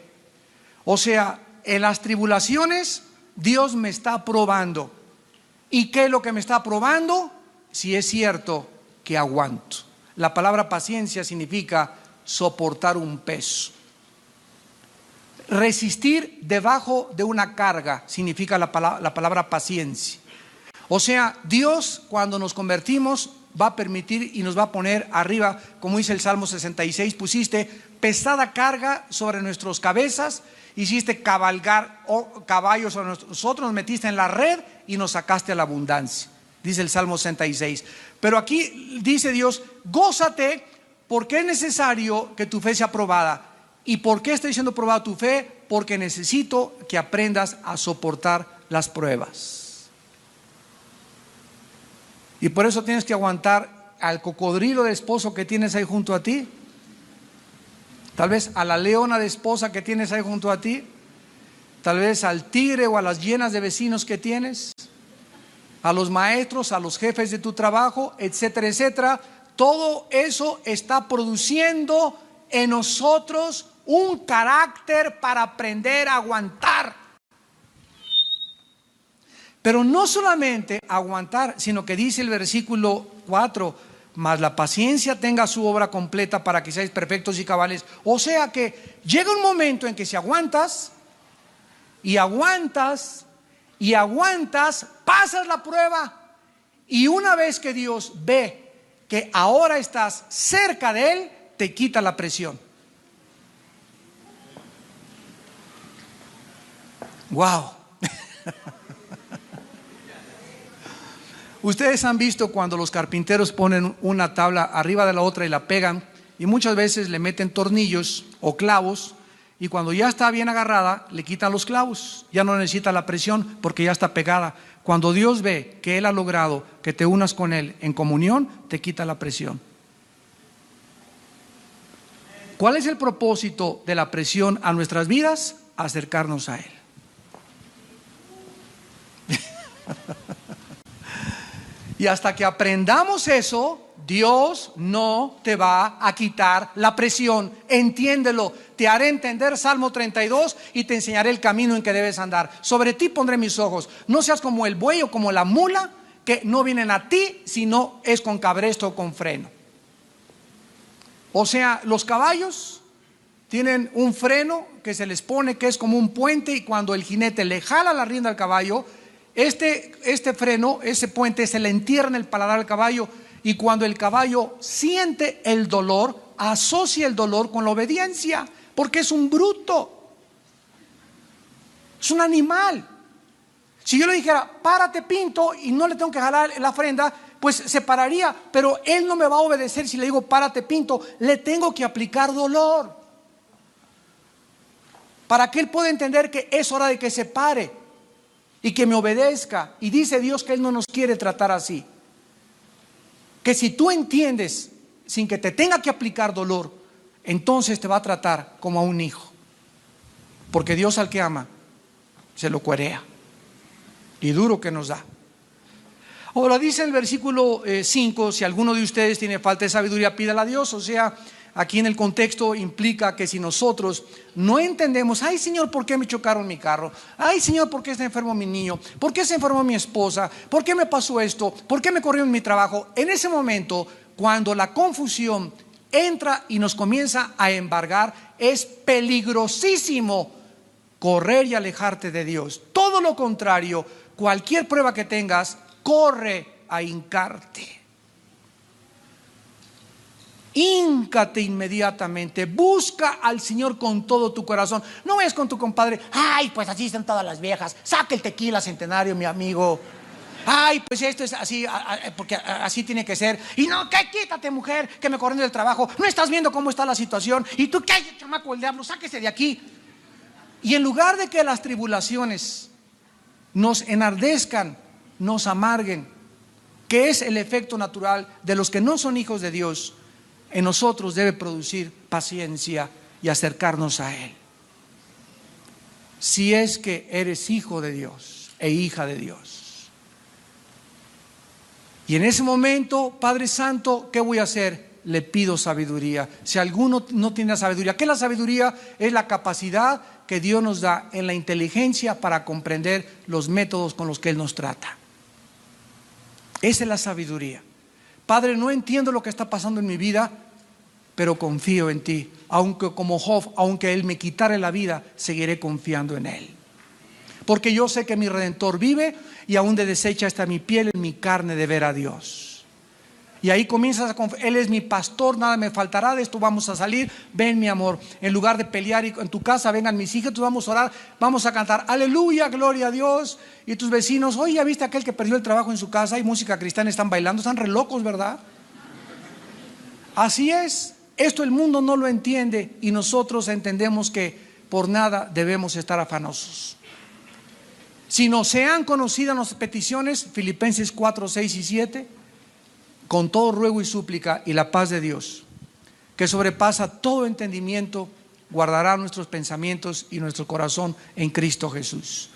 O sea, en las tribulaciones Dios me está probando. ¿Y qué es lo que me está probando? Si es cierto que aguanto. La palabra paciencia significa soportar un peso. Resistir debajo de una carga significa la palabra paciencia. O sea, Dios cuando nos convertimos va a permitir y nos va a poner arriba, como dice el Salmo 66, pusiste pesada carga sobre nuestras cabezas, hiciste cabalgar caballos sobre nosotros, nos metiste en la red y nos sacaste a la abundancia, dice el Salmo 66. Pero aquí dice Dios, gózate porque es necesario que tu fe sea probada. ¿Y por qué estoy siendo probada tu fe? Porque necesito que aprendas a soportar las pruebas. Y por eso tienes que aguantar al cocodrilo de esposo que tienes ahí junto a ti. Tal vez a la leona de esposa que tienes ahí junto a ti. Tal vez al tigre o a las hienas de vecinos que tienes. A los maestros, a los jefes de tu trabajo, etcétera, etcétera. Todo eso está produciendo en nosotros un carácter para aprender a aguantar. Pero no solamente aguantar, sino que dice el versículo 4, mas la paciencia tenga su obra completa para que seáis perfectos y cabales. O sea que llega un momento en que si aguantas y aguantas y aguantas, pasas la prueba y una vez que Dios ve que ahora estás cerca de Él, te quita la presión. Wow. Ustedes han visto cuando los carpinteros ponen una tabla arriba de la otra y la pegan, y muchas veces le meten tornillos o clavos, y cuando ya está bien agarrada le quitan los clavos, ya no necesita la presión porque ya está pegada. Cuando Dios ve que Él ha logrado que te unas con Él en comunión, te quita la presión. ¿Cuál es el propósito de la presión a nuestras vidas? Acercarnos a Él. Y hasta que aprendamos eso, Dios no te va a quitar la presión. Entiéndelo. Te haré entender Salmo 32 y te enseñaré el camino en que debes andar. Sobre ti pondré mis ojos. No seas como el buey o como la mula, que no vienen a ti, sino es con cabresto o con freno. O sea, los caballos tienen un freno que se les pone, que es como un puente, y cuando el jinete le jala la rienda al caballo, este freno, ese puente, se le entierra en el paladar al caballo, y cuando el caballo siente el dolor, asocia el dolor con la obediencia, porque es un bruto, es un animal. Si yo le dijera, párate Pinto, y no le tengo que jalar la frenda, pues se pararía, pero él no me va a obedecer. Si le digo, párate Pinto, le tengo que aplicar dolor, para que él pueda entender que es hora de que se pare y que me obedezca. Y dice Dios que Él no nos quiere tratar así. Que si tú entiendes sin que te tenga que aplicar dolor, entonces te va a tratar como a un hijo. Porque Dios al que ama se lo cuerea, y duro que nos da. Ahora dice el versículo 5, si alguno de ustedes tiene falta de sabiduría, pídala a Dios. O sea, aquí en el contexto implica que si nosotros no entendemos, ay Señor, ¿por qué me chocaron mi carro? Ay Señor, ¿por qué está enfermo mi niño? ¿Por qué se enfermó mi esposa? ¿Por qué me pasó esto? ¿Por qué me corrió en mi trabajo? En ese momento, cuando la confusión entra y nos comienza a embargar, es peligrosísimo correr y alejarte de Dios. Todo lo contrario, cualquier prueba que tengas, corre a hincarte. Híncate inmediatamente, busca al Señor con todo tu corazón. No vayas con tu compadre, ay, pues así están todas las viejas, saca el tequila Centenario, mi amigo. Ay, pues esto es así, porque así tiene que ser. Y no, que quítate, mujer, que me corren del trabajo. No estás viendo cómo está la situación. Y tú, ¿qué hay, chamaco, el diablo? Sáquese de aquí. Y en lugar de que las tribulaciones nos enardezcan, nos amarguen, que es el efecto natural de los que no son hijos de Dios, en nosotros debe producir paciencia y acercarnos a Él. Si es que eres hijo de Dios e hija de Dios. Y en ese momento, Padre Santo, ¿qué voy a hacer? Le pido sabiduría. Si alguno no tiene sabiduría, ¿qué es la sabiduría? Es la capacidad que Dios nos da en la inteligencia para comprender los métodos con los que Él nos trata. Esa es la sabiduría. Padre, no entiendo lo que está pasando en mi vida, pero confío en ti. Aunque como Job, aunque Él me quitare la vida, seguiré confiando en Él. Porque yo sé que mi Redentor vive y aún de deshecha está mi piel en mi carne de ver a Dios. Y ahí comienzas a confiar. Él es mi pastor, nada me faltará, de esto vamos a salir. Ven, mi amor, en lugar de pelear y en tu casa vengan mis hijos, vamos a orar, vamos a cantar aleluya, gloria a Dios. Y tus vecinos, oye, ¿ya viste aquel que perdió el trabajo en su casa? Hay música cristiana, están bailando, están re locos, ¿verdad? Así es. Esto el mundo no lo entiende y nosotros entendemos que por nada debemos estar afanosos. Si no sean conocidas las peticiones, Filipenses 4, 6 y 7, con todo ruego y súplica, y la paz de Dios, que sobrepasa todo entendimiento, guardará nuestros pensamientos y nuestro corazón en Cristo Jesús.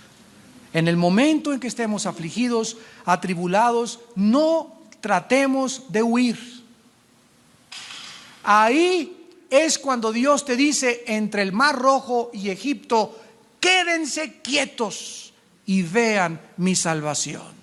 En el momento en que estemos afligidos, atribulados, no tratemos de huir. Ahí es cuando Dios te dice, entre el Mar Rojo y Egipto, quédense quietos y vean mi salvación.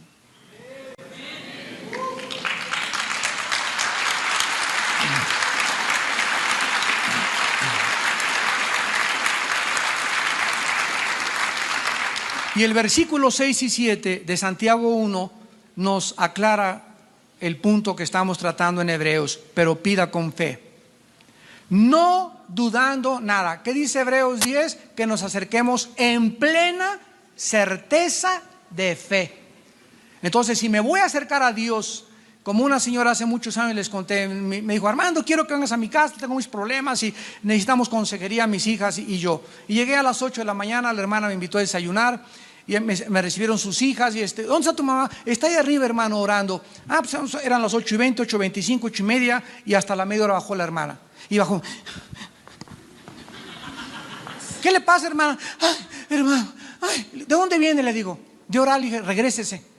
Y el versículo 6 y 7 de Santiago 1 nos aclara el punto que estamos tratando en Hebreos, pero pida con fe, no dudando nada. ¿Qué dice Hebreos 10? Que nos acerquemos en plena certeza de fe. Entonces, si me voy a acercar a Dios, como una señora hace muchos años les conté, me dijo, Armando, quiero que vengas a mi casa, tengo mis problemas y necesitamos consejería mis hijas y yo. Y llegué a las 8 de la mañana, la hermana me invitó a desayunar y me recibieron sus hijas y ¿dónde está tu mamá? Está ahí arriba, hermano, orando. Pues eran las 8:20, 8:25, 8:30 y hasta la media hora bajó la hermana. Y bajó. ¿Qué le pasa, hermana? Ay, hermano, ay, ¿de dónde viene? Le digo, de orar. Le dije, regrésese.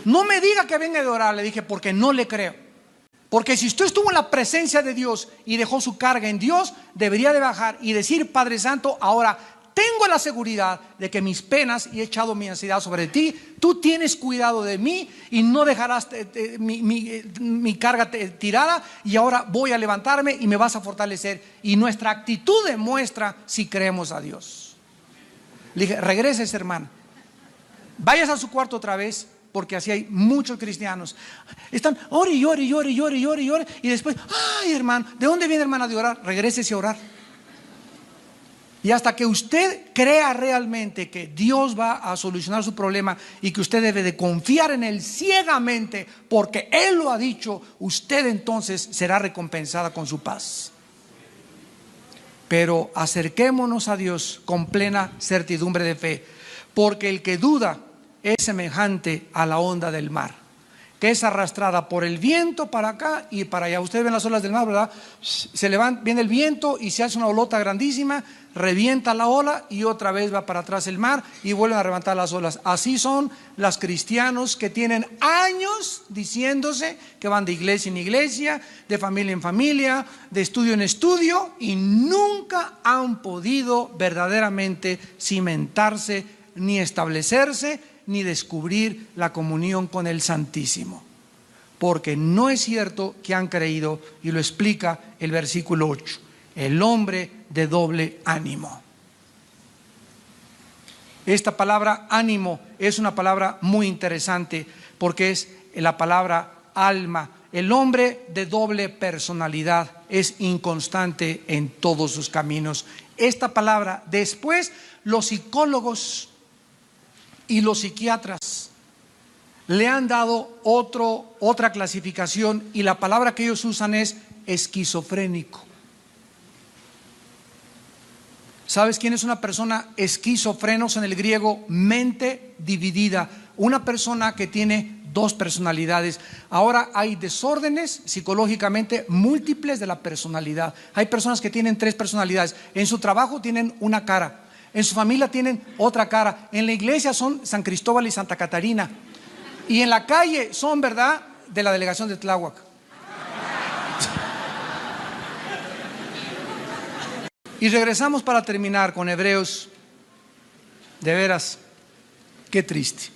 No me diga que venga de orar, le dije, porque no le creo. Porque si usted estuvo en la presencia de Dios y dejó su carga en Dios, debería de bajar y decir, Padre Santo, ahora tengo la seguridad de que mis penas y he echado mi ansiedad sobre ti, tú tienes cuidado de mí y no dejarás mi carga tirada, y ahora voy a levantarme y me vas a fortalecer. Y nuestra actitud demuestra si creemos a Dios. Le dije, regreses, hermana, vayas a su cuarto otra vez, porque así hay muchos cristianos. Están ore y ore y ore y ore y ore y ore, y después, ay, hermano, ¿de dónde viene, hermana, de orar? Regrésese a orar. Y hasta que usted crea realmente que Dios va a solucionar su problema y que usted debe de confiar en Él ciegamente porque Él lo ha dicho, usted entonces será recompensada con su paz. Pero acerquémonos a Dios con plena certidumbre de fe, porque el que duda es semejante a la onda del mar, que es arrastrada por el viento para acá y para allá. Ustedes ven las olas del mar, ¿verdad? Se levanta, viene el viento y se hace una olota grandísima, revienta la ola y otra vez va para atrás el mar y vuelven a levantar las olas. Así son los cristianos que tienen años diciéndose que van de iglesia en iglesia, de familia en familia, de estudio en estudio, y nunca han podido verdaderamente cimentarse, ni establecerse, ni descubrir la comunión con el Santísimo, porque no es cierto que han creído, y lo explica el versículo 8, el hombre de doble ánimo. Esta palabra ánimo es una palabra muy interesante porque es la palabra alma. El hombre de doble personalidad es inconstante en todos sus caminos. Esta palabra, después los psicólogos y los psiquiatras le han dado otra clasificación, y la palabra que ellos usan es esquizofrénico. ¿Sabes quién es una persona esquizofrenos en el griego? Mente dividida, una persona que tiene dos personalidades. Ahora hay desórdenes psicológicamente múltiples de la personalidad. Hay personas que tienen tres personalidades. En su trabajo tienen una cara, en su familia tienen otra cara, en la iglesia son San Cristóbal y Santa Catarina, y en la calle son, ¿verdad?, de la delegación de Tláhuac. Y regresamos para terminar con Hebreos. De veras, qué triste.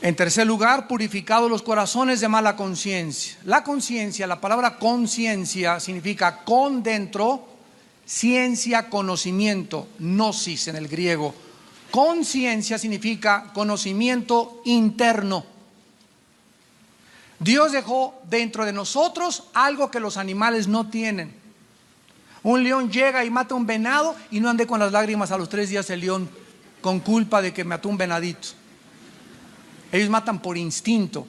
En tercer lugar, purificados los corazones de mala conciencia. La conciencia, la palabra conciencia significa con dentro, ciencia, conocimiento, gnosis en el griego. Conciencia significa conocimiento interno. Dios dejó dentro de nosotros algo que los animales no tienen. Un león llega y mata un venado y no ande con las lágrimas a los 3 días el león con culpa de que mató un venadito. Ellos matan por instinto,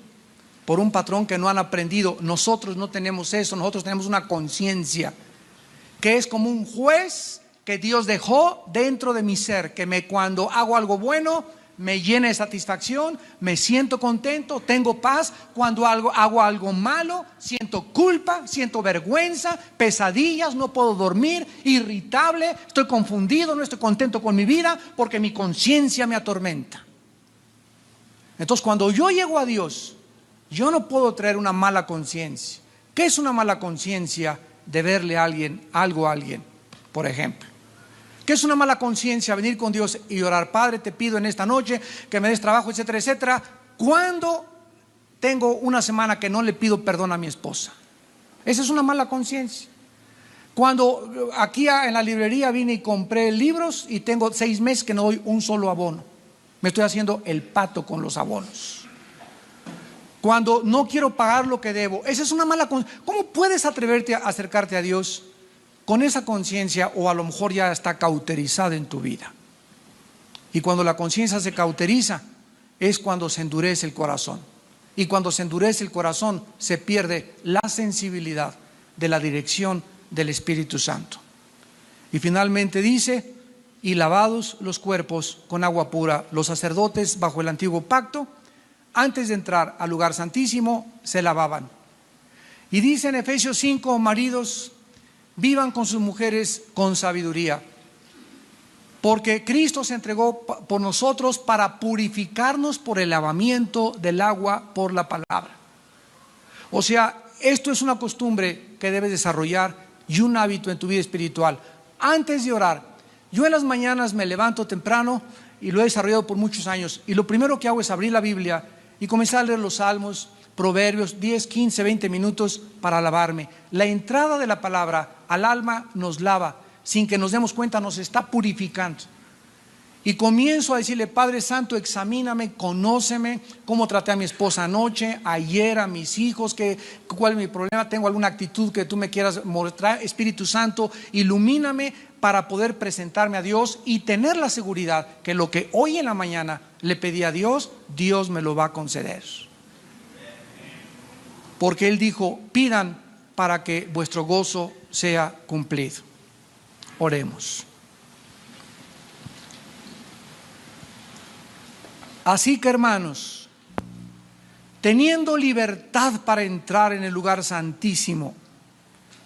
por un patrón que no han aprendido. Nosotros no tenemos eso. Nosotros tenemos una conciencia que es como un juez que Dios dejó dentro de mi ser, que cuando hago algo bueno me llena de satisfacción, me siento contento, tengo paz. Cuando hago algo malo, siento culpa, siento vergüenza, pesadillas, no puedo dormir, irritable, estoy confundido, no estoy contento con mi vida porque mi conciencia me atormenta. Entonces, cuando yo llego a Dios, yo no puedo traer una mala conciencia. ¿Qué es una mala conciencia? Deberle a alguien algo a alguien, por ejemplo. ¿Qué es una mala conciencia? Venir con Dios y orar: Padre, te pido en esta noche que me des trabajo, etcétera, etcétera. Cuando tengo una semana que no le pido perdón a mi esposa, esa es una mala conciencia. Cuando aquí en la librería vine y compré libros y tengo 6 meses que no doy un solo abono, me estoy haciendo el pato con los abonos. Cuando no quiero pagar lo que debo, esa es una mala conciencia. ¿Cómo puedes atreverte a acercarte a Dios con esa conciencia? O a lo mejor ya está cauterizada en tu vida. Y cuando la conciencia se cauteriza es cuando se endurece el corazón. Y cuando se endurece el corazón se pierde la sensibilidad de la dirección del Espíritu Santo. Y finalmente dice: y lavados los cuerpos con agua pura. Los sacerdotes bajo el antiguo pacto, antes de entrar al lugar santísimo, se lavaban. Y dice en Efesios 5: maridos, vivan con sus mujeres con sabiduría, porque Cristo se entregó por nosotros para purificarnos por el lavamiento del agua por la palabra. O sea, esto es una costumbre que debes desarrollar y un hábito en tu vida espiritual. Antes de orar, yo en las mañanas me levanto temprano y lo he desarrollado por muchos años, y lo primero que hago es abrir la Biblia y comenzar a leer los Salmos, Proverbios, 10, 15, 20 minutos para lavarme. La entrada de la palabra al alma nos lava, sin que nos demos cuenta nos está purificando. Y comienzo a decirle: Padre Santo, examíname, conóceme, cómo traté a mi esposa anoche, ayer, a mis hijos, cuál es mi problema, tengo alguna actitud que tú me quieras mostrar. Espíritu Santo, ilumíname para poder presentarme a Dios y tener la seguridad que lo que hoy en la mañana le pedí a Dios, Dios me lo va a conceder. Porque Él dijo: pidan para que vuestro gozo sea cumplido. Oremos. Así que, hermanos, teniendo libertad para entrar en el lugar santísimo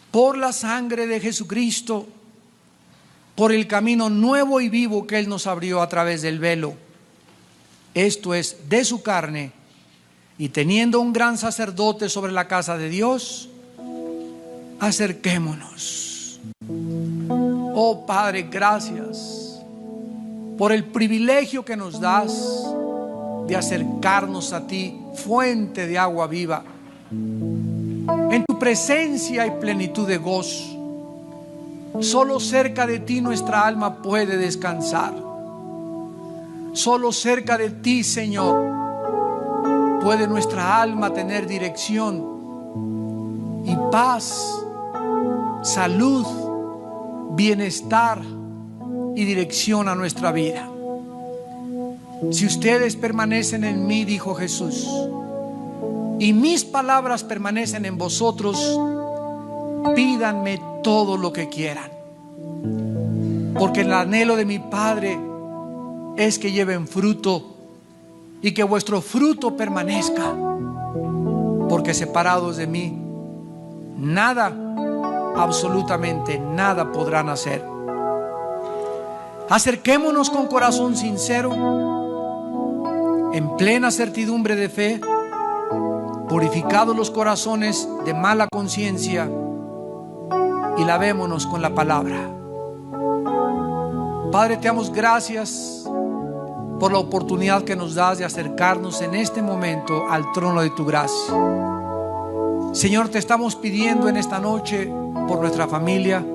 por la sangre de Jesucristo, por el camino nuevo y vivo que Él nos abrió a través del velo, esto es, de su carne, y teniendo un gran sacerdote sobre la casa de Dios, acerquémonos. Oh Padre, gracias por el privilegio que nos das de acercarnos a ti, fuente de agua viva. En tu presencia hay plenitud de gozo. Solo cerca de ti nuestra alma puede descansar. Solo cerca de ti, Señor, puede nuestra alma tener dirección y paz, salud, bienestar y dirección a nuestra vida. Si ustedes permanecen en mí, dijo Jesús, y mis palabras permanecen en vosotros, pídanme todo lo que quieran. Porque el anhelo de mi Padre es que lleven fruto y que vuestro fruto permanezca. Porque separados de mí, nada, absolutamente nada podrán hacer. Acerquémonos con corazón sincero, en plena certidumbre de fe, purificados los corazones de mala conciencia, y lavémonos con la palabra. Padre, te damos gracias por la oportunidad que nos das de acercarnos en este momento al trono de tu gracia. Señor, te estamos pidiendo en esta noche por nuestra familia,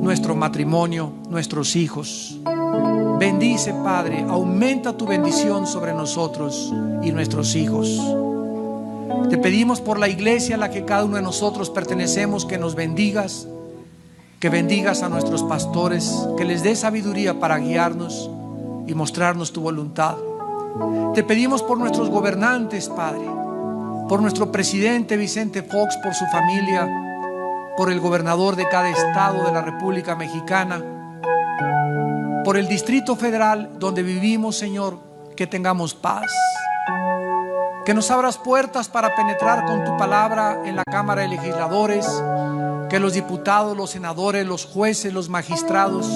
nuestro matrimonio, nuestros hijos. Bendice, Padre, aumenta tu bendición sobre nosotros y nuestros hijos. Te pedimos por la iglesia a la que cada uno de nosotros pertenecemos, que nos bendigas, que bendigas a nuestros pastores, que les des sabiduría para guiarnos y mostrarnos tu voluntad. Te pedimos por nuestros gobernantes, Padre, por nuestro presidente Vicente Fox, por su familia, por el gobernador de cada estado de la República Mexicana, por el Distrito Federal donde vivimos, Señor, que tengamos paz. Que nos abras puertas para penetrar con tu palabra en la Cámara de Legisladores, que los diputados, los senadores, los jueces, los magistrados,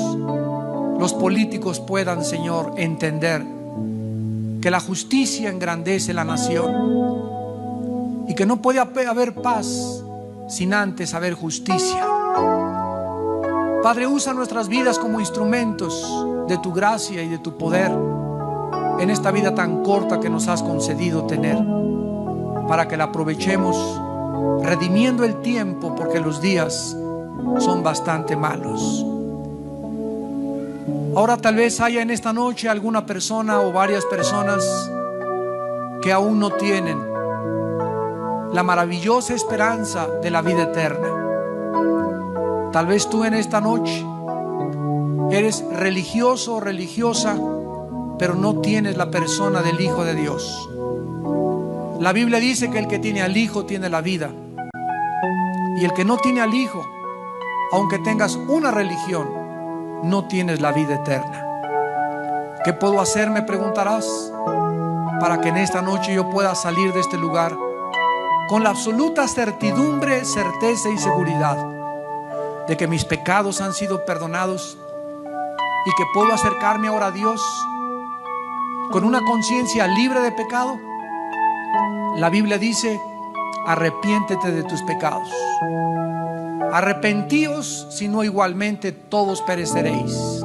los políticos puedan, Señor, entender que la justicia engrandece la nación y que no puede haber paz sin antes haber justicia. Padre, usa nuestras vidas como instrumentos de tu gracia y de tu poder en esta vida tan corta que nos has concedido tener, para que la aprovechemos redimiendo el tiempo, porque los días son bastante malos. Ahora tal vez haya en esta noche alguna persona o varias personas que aún no tienen la maravillosa esperanza de la vida eterna. Tal vez tú en esta noche eres religioso o religiosa, pero no tienes la persona del Hijo de Dios. La Biblia dice que el que tiene al Hijo tiene la vida, y el que no tiene al Hijo, aunque tengas una religión, no tienes la vida eterna. ¿Qué puedo hacer?, me preguntarás, para que en esta noche yo pueda salir de este lugar con la absoluta certidumbre, certeza y seguridad de que mis pecados han sido perdonados y que puedo acercarme ahora a Dios con una conciencia libre de pecado. La Biblia dice: arrepiéntete de tus pecados. Arrepentíos, si no igualmente todos pereceréis.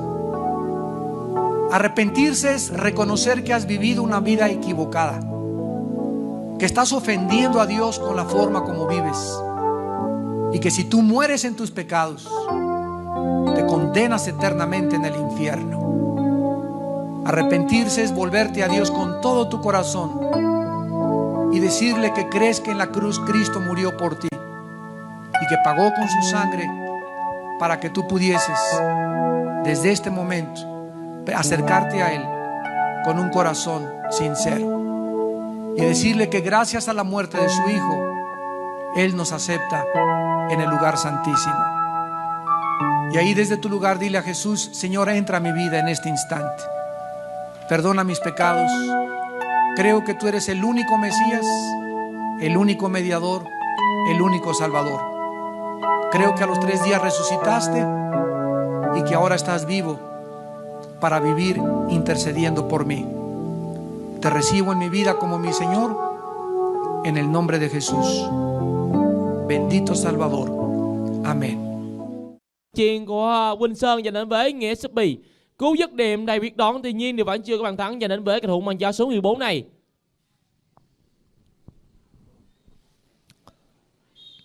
Arrepentirse es reconocer que has vivido una vida equivocada, que estás ofendiendo a Dios con la forma como vives, y que si tú mueres en tus pecados, te condenas eternamente en el infierno. Arrepentirse es volverte a Dios con todo tu corazón y decirle que crees que en la cruz Cristo murió por ti y que pagó con su sangre para que tú pudieses desde este momento acercarte a Él con un corazón sincero y decirle que gracias a la muerte de su Hijo, Él nos acepta en el lugar santísimo. Y ahí desde tu lugar dile a Jesús: Señor, entra a mi vida en este instante, perdona mis pecados, creo que tú eres el único Mesías, el único mediador, el único Salvador. Creo que a los 3 días resucitaste y que ahora estás vivo para vivir intercediendo por mí. Te recibo en mi vida como mi Señor, en el nombre de Jesús. Bendito Salvador. Amén. Chuyền của Quỳnh Sơn dành đến với Nghĩa Shopee. Cú dứt điểm đầy quyết đoán, tuy nhiên thì vẫn chưa có bàn thắng dành đến với cầu thủ mang áo số 14 này.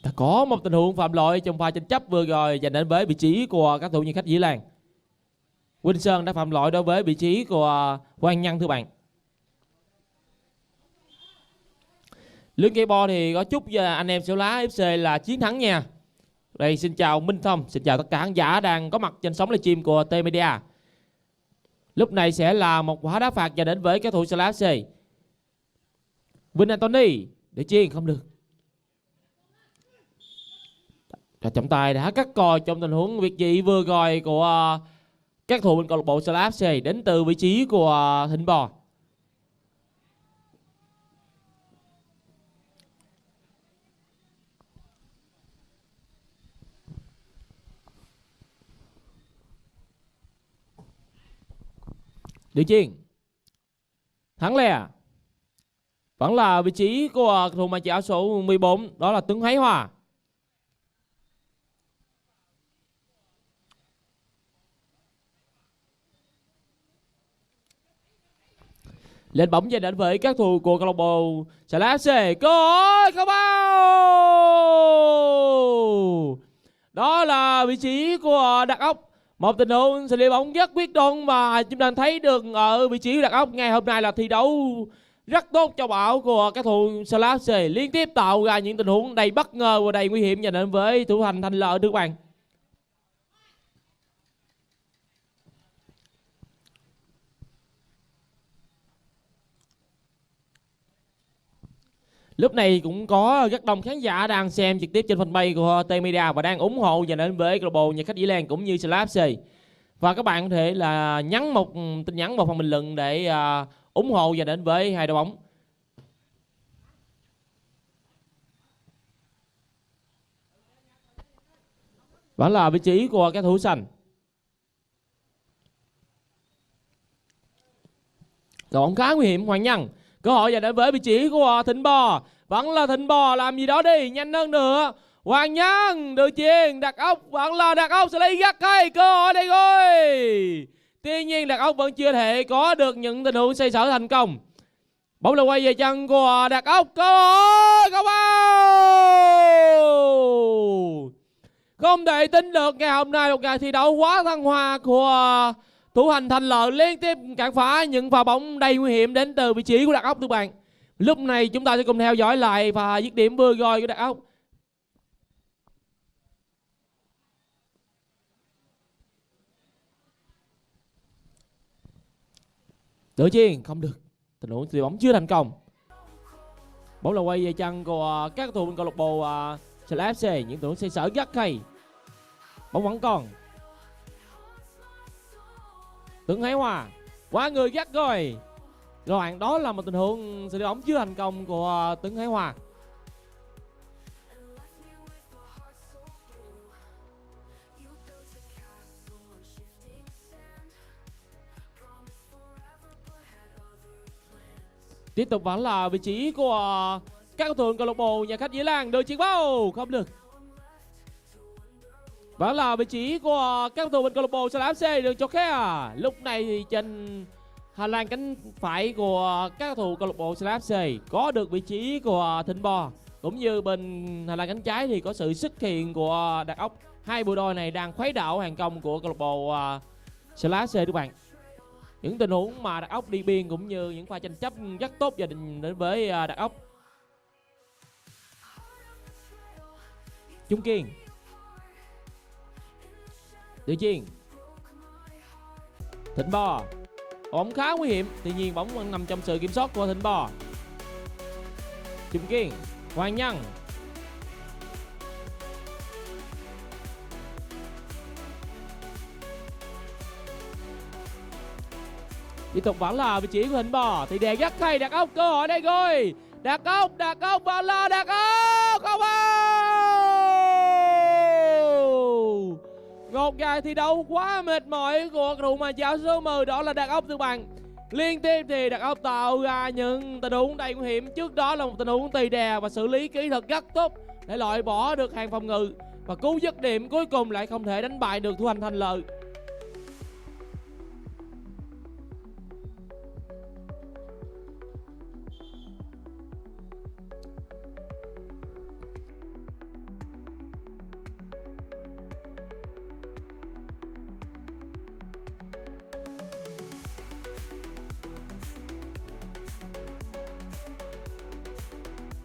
Ta có một tình huống phạm lỗi trong pha tranh chấp vừa rồi dành đến với vị trí của các thủ nhân khách Dĩ Lan. Quỳnh Sơn đã phạm lỗi đối với vị trí của Hoàng Nhân thưa bạn. Lưới cây bo thì có chúc và anh em Xẻo Lá FC là chiến thắng nha. Đây xin chào Minh Thông, xin chào tất cả khán giả đang có mặt trên sóng livestream của T-Media. Lúc này sẽ là một quả đá phạt dành đến với các thủ Xẻo Lá FC. Vinh Anthony để chiên không được. Trọng tài đã cắt còi trong tình huống việc dị vừa rồi của các thủ bên câu lạc bộ Xẻo Lá FC đến từ vị trí của Thịnh Bò. Điều chiên thắng lè vẫn là vị trí của thủ màn áo số 14, đó là Tuấn Hải Hòa. Lên bóng dành đến với các thủ của câu lạc bộ Xẻo Lá FC. Cơ hội không bao. Đó là vị trí của Đặc Ốc. Một tình huống xử lý bóng rất quyết đoán mà chúng ta thấy được ở vị trí Đặc Ốc. Ngày hôm nay là thi đấu rất tốt cho bảo của các thủ Xẻo Lá FC, liên tiếp tạo ra những tình huống đầy bất ngờ và đầy nguy hiểm dành đến với thủ thành Thanh Lợi thưa các bạn. Lúc này cũng có rất đông khán giả đang xem trực tiếp trên fanpage của T-Media và đang ủng hộ dành đến với câu lạc bộ Nhà khách Dĩ Lan cũng như Xẻo Lá FC. Và các bạn có thể là nhắn một tin nhắn vào phần bình luận để ủng hộ dành đến với hai đội bóng. Vẫn là vị trí của các thủ xanh. Đội bóng khá nguy hiểm. Hoàng Nhân cơ hội dành đến với vị trí của Thịnh Bò. Vẫn là Thịnh Bò, làm gì đó đi, nhanh hơn nữa. Hoàng Nhân đưa chuyền, Đặc Ốc, vẫn là Đặc Ốc sẽ lấy gắt hay cơ hội đây rồi. Tuy nhiên Đặc Ốc vẫn chưa thể có được những tình huống xoay sở thành công. Bóng là quay về chân của Đặc Ốc, cơ hội không bao. Không thể tin được ngày hôm nay một ngày thi đấu quá thăng hoa của thủ thành Thành Lợi, liên tiếp cản phá những pha bóng đầy nguy hiểm đến từ vị trí của Đặc Ốc thưa bạn. Lúc này chúng ta sẽ cùng theo dõi lại và dứt điểm vừa rồi của Đặc Ốc. Tự nhiên không được, tình huống thì bóng chưa thành công. Bóng là quay về chân của các thủ bên câu lạc bộ Xẻo Lá FC, những tình huống xoay sở rất hay. Bóng vẫn còn. Tuấn Hải Hòa qua người gắt rồi. Rồi đó là một tình huống xử lý bóng chưa thành công của Tuấn Hải Hòa. Tiếp tục vẫn là vị trí của các cầu thủ câu lạc bộ Nhà khách Dĩ Lan, đưa chuyền bao không được. Vẫn là vị trí của các cầu thủ bên câu lạc bộ Xẻo Lá FC, đường cho Khe. Lúc này thì trên hành lang cánh phải của các cầu thủ câu lạc bộ Xẻo Lá FC có được vị trí của Thịnh Bò, cũng như bên hành lang cánh trái thì có sự xuất hiện của Đặc Ốc. Hai bộ đôi này đang khuấy đảo hàng công của câu lạc bộ Xẻo Lá FC các bạn. Những tình huống mà Đặc Ốc đi biên cũng như những pha tranh chấp rất tốt dành đến với Đặc Ốc. Trung Kiên Tự nhiên Thịnh Bò, bóng khá nguy hiểm, tuy nhiên bóng nằm trong sự kiểm soát của Thịnh Bò. Trung Kiên, Hoàng Nhân, tiếp tục vẫn là vị trí của Thịnh Bò, thì đề rất hay. Đặc Ốc, cơ hội đây rồi. Đặc Ốc và là Đặc Ốc không bao. Một ngày thi đấu quá mệt mỏi của cầu thủ màn áo số 10, đó là Đặc Ốc thưa bạn. Liên tiếp thì Đặc Ốc tạo ra những tình huống đầy nguy hiểm. Trước đó là một tình huống tì đè và xử lý kỹ thuật rất tốt để loại bỏ được hàng phòng ngự, và cú dứt điểm cuối cùng lại không thể đánh bại được thủ thành Thành Lợi.